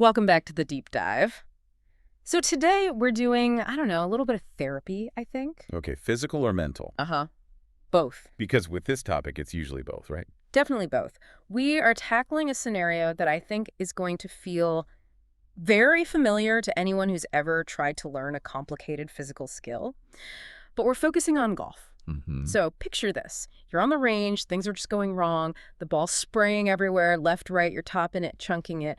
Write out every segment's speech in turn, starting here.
Welcome back to the deep dive. So today we're doing, I don't know, a little bit of therapy, I think. Okay, physical or mental? Both. Because with this topic, it's usually both, right? Definitely both. We are tackling a scenario that I think is going to feel very familiar to anyone who's ever tried to learn a complicated physical skill. But we're focusing on golf. So picture this. You're on the range, things are just going wrong, the ball's spraying everywhere, left, right, you're topping it, chunking it.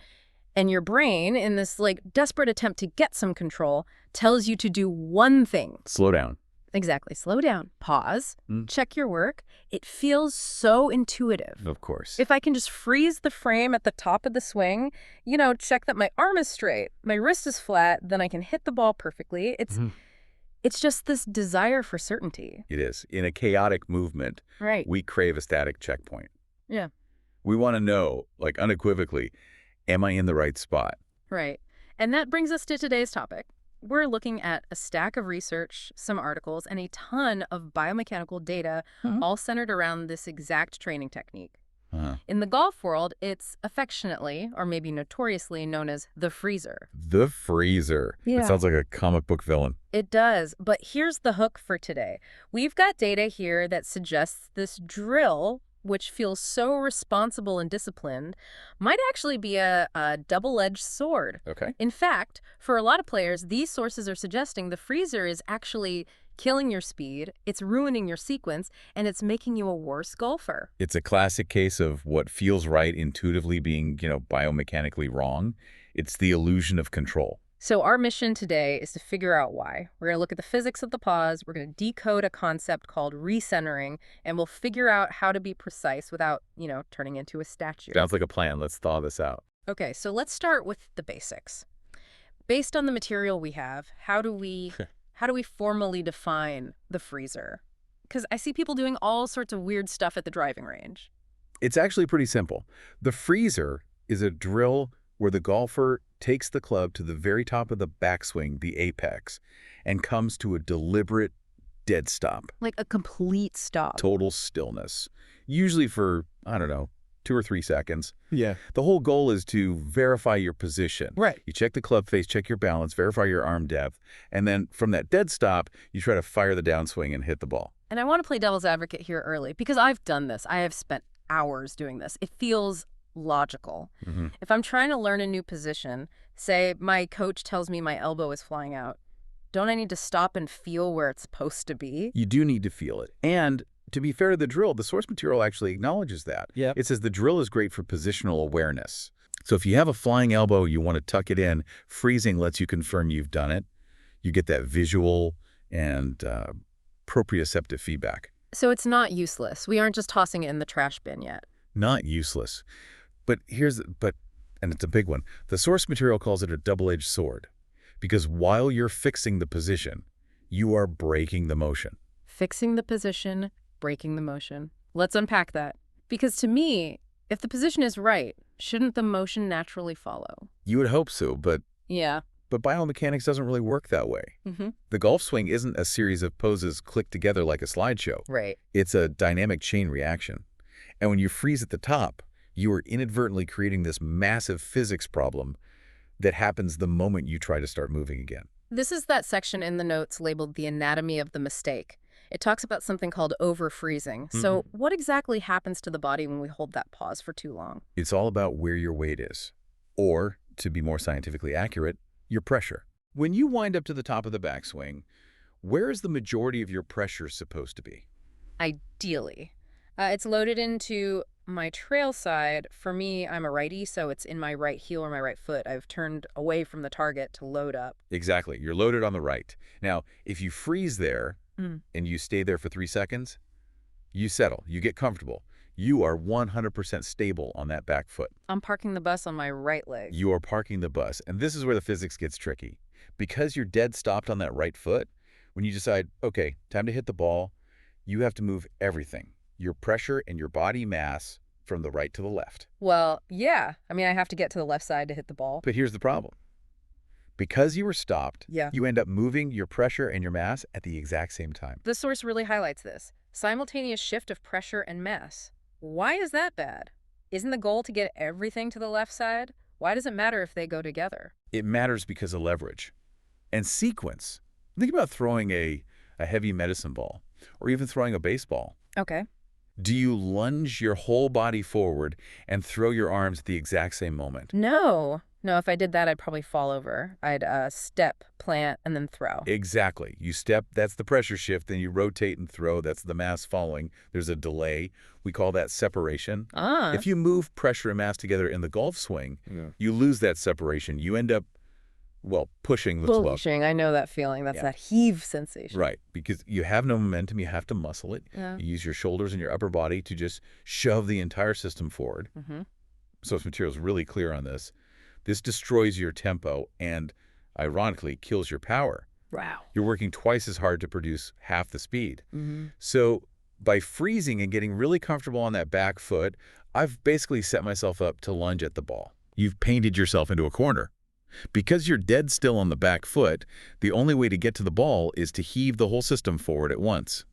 And your brain, in this desperate attempt to get some control, tells you to do one thing. Slow down. Exactly. Slow down. Pause. Check your work. It feels so intuitive. Of course. If I can just freeze the frame at the top of the swing, check that my arm is straight, my wrist is flat, then I can hit the ball perfectly. It's just this desire for certainty. It is. In a chaotic movement, Right. we crave a static checkpoint. Yeah. We want to know, unequivocally, am I in the right spot? Right. And that brings us to today's topic. We're looking at a stack of research, some articles, and a ton of biomechanical data, all centered around this exact training technique. In the golf world, it's affectionately, or maybe notoriously, known as the freezer. The freezer. Yeah. It sounds like a comic book villain. It does, but here's the hook for today. We've got data here that suggests this drill, which feels so responsible and disciplined, might actually be a double-edged sword. Okay. In fact, for a lot of players, these sources are suggesting the freezer is actually killing your speed, it's ruining your sequence, and it's making you a worse golfer. It's a classic case of what feels right intuitively being, biomechanically wrong. It's the illusion of control. So our mission today is to figure out why. We're going to look at the physics of the pause, we're going to decode a concept called recentering, and we'll figure out how to be precise without, turning into a statue. Sounds like a plan. Let's thaw this out. Okay, so let's start with the basics. Based on the material we have, how do we formally define the freezer? Because I see people doing all sorts of weird stuff at the driving range. It's actually pretty simple. The freezer is a drill where the golfer takes the club to the very top of the backswing, the apex, and comes to a deliberate dead stop. Like a complete stop. Total stillness. Usually for, 2 or 3 seconds. Yeah. The whole goal is to verify your position. Right. You check the club face, check your balance, verify your arm depth, and then from that dead stop, you try to fire the downswing and hit the ball. And I want to play devil's advocate here early, because I've done this. I have spent hours doing this. It feels logical. If I'm trying to learn a new position, say my coach tells me my elbow is flying out, don't I need to stop and feel where it's supposed to be? You do need to feel it. And to be fair to the drill, the source material actually acknowledges that. Yep. It says the drill is great for positional awareness. So if you have a flying elbow, you want to tuck it in, freezing lets you confirm you've done it. You get that visual and proprioceptive feedback. So it's not useless. We aren't just tossing it in the trash bin yet. Not useless. But and it's a big one, the source material calls it a double-edged sword. Because while you're fixing the position, you are breaking the motion. Fixing the position, breaking the motion. Let's unpack that. Because to me, if the position is right, shouldn't the motion naturally follow? You would hope so, but Yeah. biomechanics doesn't really work that way. The golf swing isn't a series of poses clicked together like a slideshow. Right. It's a dynamic chain reaction. And when you freeze at the top, you are inadvertently creating this massive physics problem that happens the moment you try to start moving again. This is that section in the notes labeled the anatomy of the mistake. It talks about something called overfreezing. So what exactly happens to the body when we hold that pause for too long? It's all about where your weight is. Or, to be more scientifically accurate, your pressure. When you wind up to the top of the backswing, where is the majority of your pressure supposed to be? Ideally. It's loaded into my trail side. For me, I'm a righty, so it's in my right heel or my right foot. I've turned away from the target to load up. Exactly. You're loaded on the right. Now, if you freeze there and you stay there for 3 seconds, you settle. You get comfortable. You are 100% stable on that back foot. I'm parking the bus on my right leg. You are parking the bus. And this is where the physics gets tricky. Because you're dead stopped on that right foot, when you decide, okay, time to hit the ball, you have to move everything. Your pressure and your body mass from the right to the left. Well, yeah. I have to get to the left side to hit the ball. But here's the problem. Because you were stopped, Yeah. you end up moving your pressure and your mass at the exact same time. The source really highlights this. Simultaneous shift of pressure and mass. Why is that bad? Isn't the goal to get everything to the left side? Why does it matter if they go together? It matters because of leverage and sequence. Think about throwing a heavy medicine ball or even throwing a baseball. Okay. Do you lunge your whole body forward and throw your arms at the exact same moment? No. No, if I did that, I'd probably fall over. I'd step, plant, and then throw. Exactly. You step, that's the pressure shift, then you rotate and throw, that's the mass following. There's a delay. We call that separation. Ah. If you move pressure and mass together in the golf swing, you lose that separation. You end up, well, pushing the club. Pushing. I know that feeling. That's that heave sensation. Right, because you have no momentum, you have to muscle it. Yeah. You use your shoulders and your upper body to just shove the entire system forward. Source material is really clear on this. This destroys your tempo and, ironically, kills your power. Wow. You're working twice as hard to produce half the speed. So by freezing and getting really comfortable on that back foot, I've basically set myself up to lunge at the ball. You've painted yourself into a corner. Because you're dead still on the back foot, the only way to get to the ball is to heave the whole system forward at once.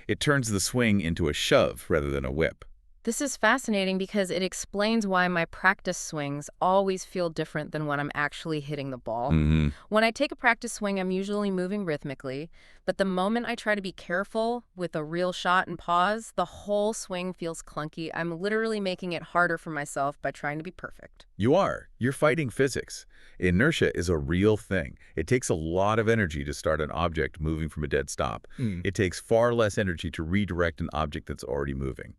It turns the swing into a shove rather than a whip. This is fascinating because it explains why my practice swings always feel different than when I'm actually hitting the ball. When I take a practice swing, I'm usually moving rhythmically, but the moment I try to be careful with a real shot and pause, the whole swing feels clunky. I'm literally making it harder for myself by trying to be perfect. You are. You're fighting physics. Inertia is a real thing. It takes a lot of energy to start an object moving from a dead stop. It takes far less energy to redirect an object that's already moving.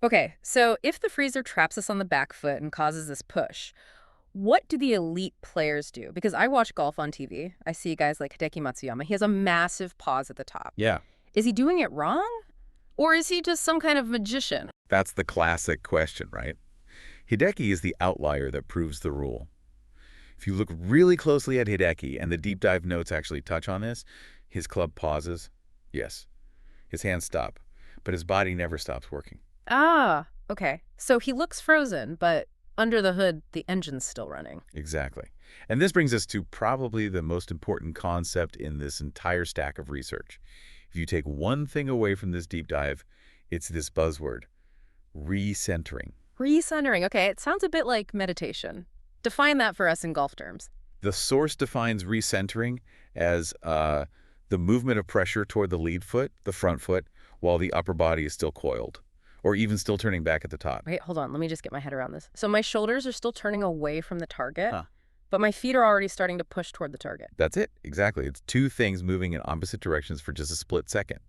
Okay, so if the freezer traps us on the back foot and causes this push, what do the elite players do? Because I watch golf on TV. I see guys like Hideki Matsuyama. He has a massive pause at the top. Yeah. Is he doing it wrong? Or is he just some kind of magician? That's the classic question, right? Hideki is the outlier that proves the rule. If you look really closely at Hideki, and the deep dive notes actually touch on this, his club pauses. Yes. His hands stop, but his body never stops working. Ah, okay. So he looks frozen, but under the hood, the engine's still running. Exactly. And this brings us to probably the most important concept in this entire stack of research. If you take one thing away from this deep dive, it's this buzzword, recentering. Recentering. Okay, it sounds a bit like meditation. Define that for us in golf terms. The source defines recentering as the movement of pressure toward the lead foot, the front foot, while the upper body is still coiled, or even still turning back at the top. Wait, hold on. Let me just get my head around this. So my shoulders are still turning away from the target, but my feet are already starting to push toward the target. That's it. Exactly. It's two things moving in opposite directions for just a split second.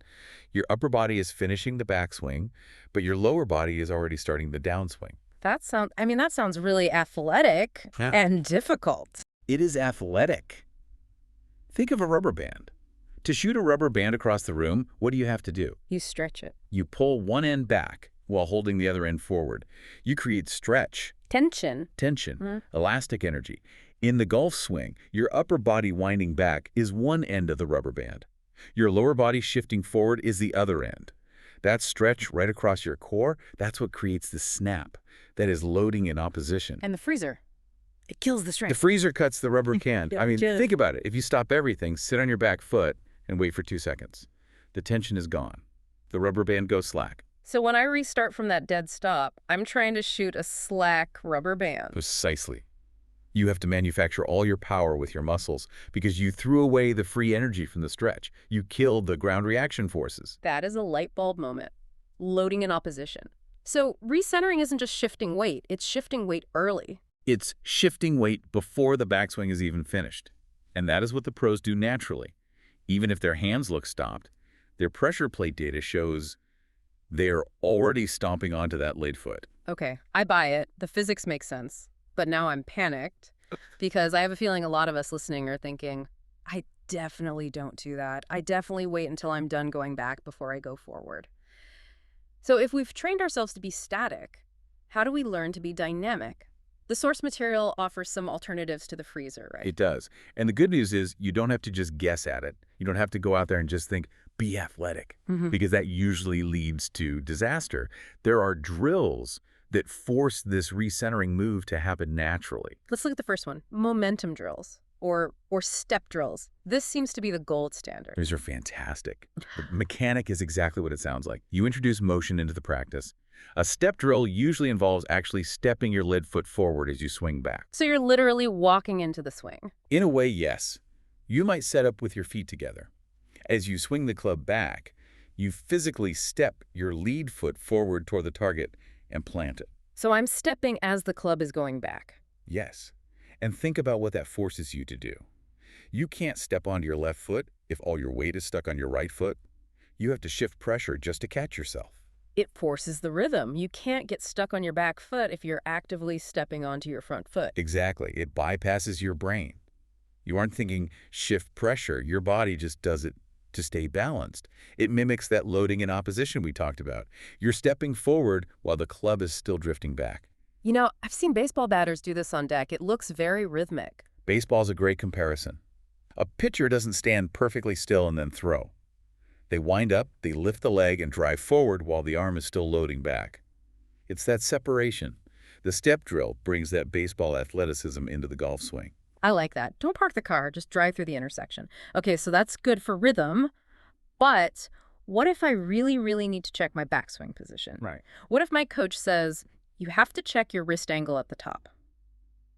Your upper body is finishing the backswing, but your lower body is already starting the downswing. That sounds really athletic and difficult. It is athletic. Think of a rubber band. To shoot a rubber band across the room, what do you have to do? You stretch it. You pull one end back while holding the other end forward. You create stretch. Tension. Elastic energy. In the golf swing, your upper body winding back is one end of the rubber band. Your lower body shifting forward is the other end. That stretch right across your core, that's what creates the snap. That is loading in opposition. And the freezer. It kills the strength. The freezer cuts the rubber can. I mean, think about it. If you stop everything, sit on your back foot, and wait for 2 seconds. The tension is gone. The rubber band goes slack. So when I restart from that dead stop, I'm trying to shoot a slack rubber band. Precisely. You have to manufacture all your power with your muscles because you threw away the free energy from the stretch. You killed the ground reaction forces. That is a light bulb moment. Loading in opposition. So recentering isn't just shifting weight, it's shifting weight early. It's shifting weight before the backswing is even finished. And that is what the pros do naturally. Even if their hands look stopped, their pressure plate data shows they're already stomping onto that lead foot. Okay, I buy it. The physics make sense. But now I'm panicked because I have a feeling a lot of us listening are thinking, I definitely don't do that. I definitely wait until I'm done going back before I go forward. So if we've trained ourselves to be static, how do we learn to be dynamic? The source material offers some alternatives to the freezer, right? It does. And the good news is you don't have to just guess at it. You don't have to go out there and just think, be athletic, because that usually leads to disaster. There are drills that force this recentering move to happen naturally. Let's look at the first one, momentum drills or step drills. This seems to be the gold standard. These are fantastic. The mechanic is exactly what it sounds like. You introduce motion into the practice. A step drill usually involves actually stepping your lead foot forward as you swing back. So you're literally walking into the swing. In a way, yes. You might set up with your feet together. As you swing the club back, you physically step your lead foot forward toward the target and plant it. So I'm stepping as the club is going back. Yes. And think about what that forces you to do. You can't step onto your left foot if all your weight is stuck on your right foot. You have to shift pressure just to catch yourself. It forces the rhythm. You can't get stuck on your back foot if you're actively stepping onto your front foot. Exactly. It bypasses your brain. You aren't thinking shift pressure. Your body just does it to stay balanced. It mimics that loading and opposition we talked about. You're stepping forward while the club is still drifting back. You know, I've seen baseball batters do this on deck. It looks very rhythmic. Baseball's a great comparison. A pitcher doesn't stand perfectly still and then throw. They wind up, they lift the leg and drive forward while the arm is still loading back. It's that separation. The step drill brings that baseball athleticism into the golf swing. I like that. Don't park the car, just drive through the intersection. Okay, so that's good for rhythm, but what if I really, really need to check my backswing position? Right. What if my coach says, you have to check your wrist angle at the top?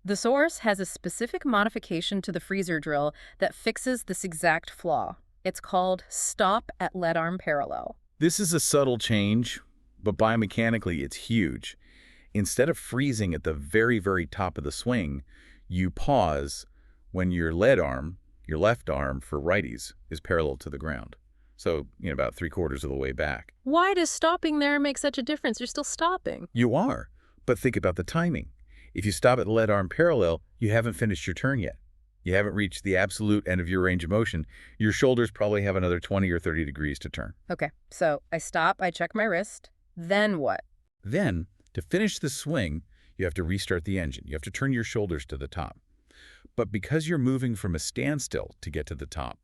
The source has a specific modification to the freezer drill that fixes this exact flaw. It's called stop at lead arm parallel. This is a subtle change, but biomechanically it's huge. Instead of freezing at the very, very top of the swing, you pause when your lead arm, your left arm for righties, is parallel to the ground. So, about 3/4 of the way back. Why does stopping there make such a difference? You're still stopping. You are, but think about the timing. If you stop at the lead arm parallel, you haven't finished your turn yet. You haven't reached the absolute end of your range of motion. Your shoulders probably have another 20 or 30 degrees to turn. Okay, so I stop, I check my wrist. Then what? Then, to finish the swing, you have to restart the engine. You have to turn your shoulders to the top. But because you're moving from a standstill to get to the top,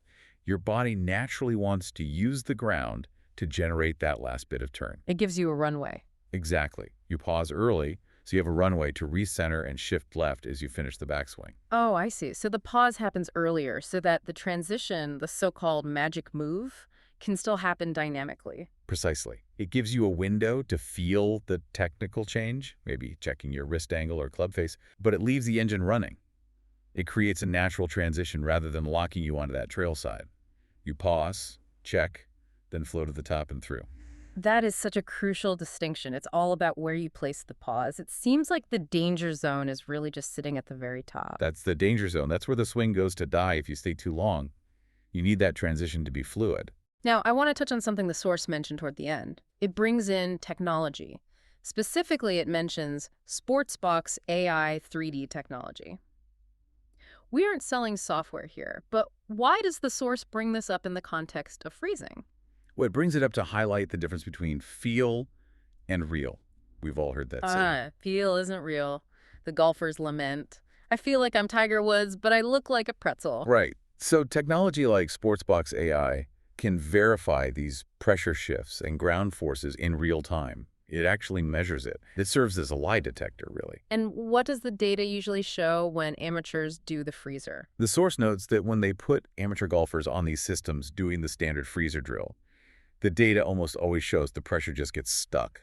your body naturally wants to use the ground to generate that last bit of turn. It gives you a runway. Exactly. You pause early, so you have a runway to recenter and shift left as you finish the backswing. Oh, I see. So the pause happens earlier so that the transition, the so-called magic move, can still happen dynamically. Precisely. It gives you a window to feel the technical change, maybe checking your wrist angle or club face, but it leaves the engine running. It creates a natural transition rather than locking you onto that trail side. You pause, check, then flow to the top and through. That is such a crucial distinction. It's all about where you place the pause. It seems like the danger zone is really just sitting at the very top. That's the danger zone. That's where the swing goes to die if you stay too long. You need that transition to be fluid. Now, I want to touch on something the source mentioned toward the end. It brings in technology. Specifically, it mentions Sportsbox AI 3D technology. We aren't selling software here, but why does the source bring this up in the context of freezing? Well, it brings it up to highlight the difference between feel and real. We've all heard that saying. Feel isn't real. The golfers lament. I feel like I'm Tiger Woods, but I look like a pretzel. Right. So technology like Sportsbox AI can verify these pressure shifts and ground forces in real time. It actually measures it. It serves as a lie detector, really. And what does the data usually show when amateurs do the freezer? The source notes that when they put amateur golfers on these systems doing the standard freezer drill, the data almost always shows the pressure just gets stuck.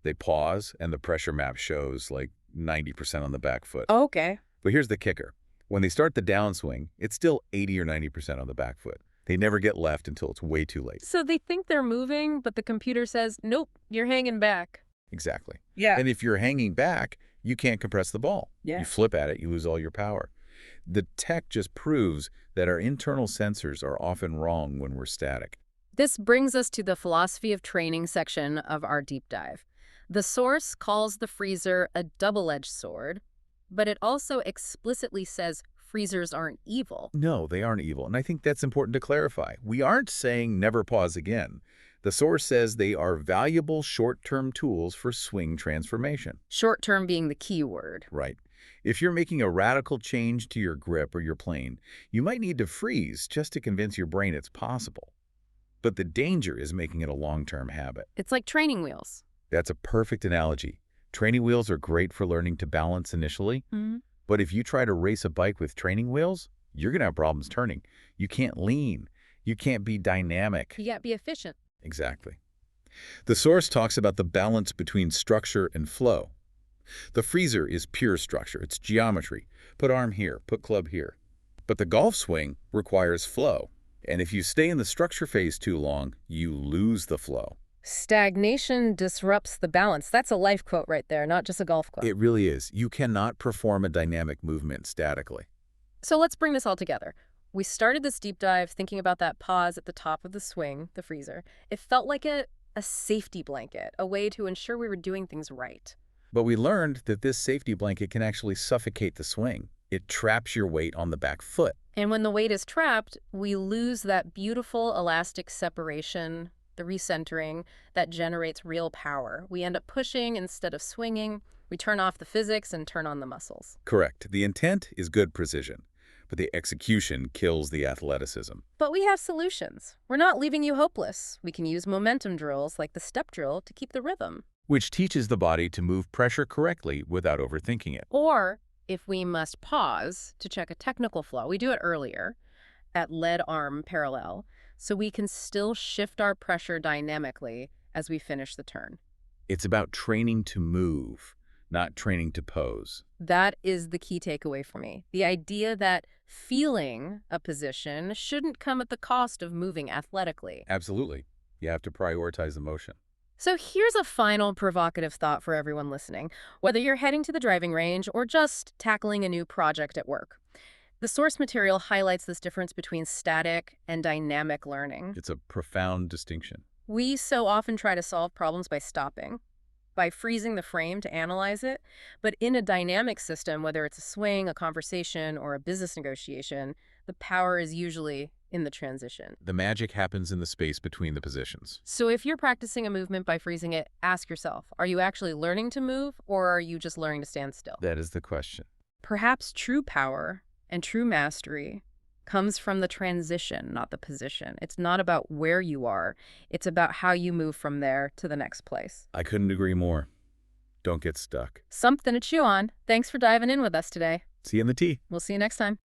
They pause, and the pressure map shows like 90% on the back foot. Okay. But here's the kicker. When they start the downswing, it's still 80 or 90% on the back foot. They never get left until it's way too late. So they think they're moving, but the computer says, nope, you're hanging back. Exactly. Yeah. And if you're hanging back, you can't compress the ball. Yeah. You flip at it, you lose all your power. The tech just proves that our internal sensors are often wrong when we're static. This brings us to the philosophy of training section of our deep dive. The source calls the freezer a double-edged sword, but it also explicitly says freezers aren't evil. No, they aren't evil, and I think that's important to clarify. We aren't saying never pause again. The source says they are valuable short-term tools for swing transformation. Short-term being the key word. Right. If you're making a radical change to your grip or your plane, you might need to freeze just to convince your brain it's possible. But the danger is making it a long-term habit. It's like training wheels. That's a perfect analogy. Training wheels are great for learning to balance initially, but if you try to race a bike with training wheels, you're going to have problems turning. You can't lean. You can't be dynamic. You got to be efficient. Exactly. The source talks about the balance between structure and flow. The freezer is pure structure. It's geometry. Put arm here, put club here. But the golf swing requires flow. And if you stay in the structure phase too long, you lose the flow. Stagnation disrupts the balance. That's a life quote right there, not just a golf quote. It really is. You cannot perform a dynamic movement statically. So let's bring this all together. We started this deep dive thinking about that pause at the top of the swing, the freezer. It felt like a safety blanket, a way to ensure we were doing things right. But we learned that this safety blanket can actually suffocate the swing. It traps your weight on the back foot. And when the weight is trapped, we lose that beautiful elastic separation, the recentering that generates real power. We end up pushing instead of swinging. We turn off the physics and turn on the muscles. Correct. The intent is good precision, but the execution kills the athleticism. But we have solutions. We're not leaving you hopeless. We can use momentum drills like the step drill to keep the rhythm. Which teaches the body to move pressure correctly without overthinking it. Or, if we must pause to check a technical flow, we do it earlier at lead arm parallel, so we can still shift our pressure dynamically as we finish the turn. It's about training to move, not training to pose. That is the key takeaway for me. The idea that feeling a position shouldn't come at the cost of moving athletically. Absolutely. You have to prioritize the motion. So here's a final provocative thought for everyone listening, whether you're heading to the driving range or just tackling a new project at work. The source material highlights this difference between static and dynamic learning. It's a profound distinction. We so often try to solve problems by stopping, by freezing the frame to analyze it. But in a dynamic system, whether it's a swing, a conversation, or a business negotiation, the power is usually in the transition. The magic happens in the space between the positions. So if you're practicing a movement by freezing it, ask yourself, are you actually learning to move, or are you just learning to stand still? That is the question. Perhaps true power and true mastery comes from the transition, not the position. It's not about where you are. It's about how you move from there to the next place. I couldn't agree more. Don't get stuck. Something to chew on. Thanks for diving in with us today. See you in the tee. We'll see you next time.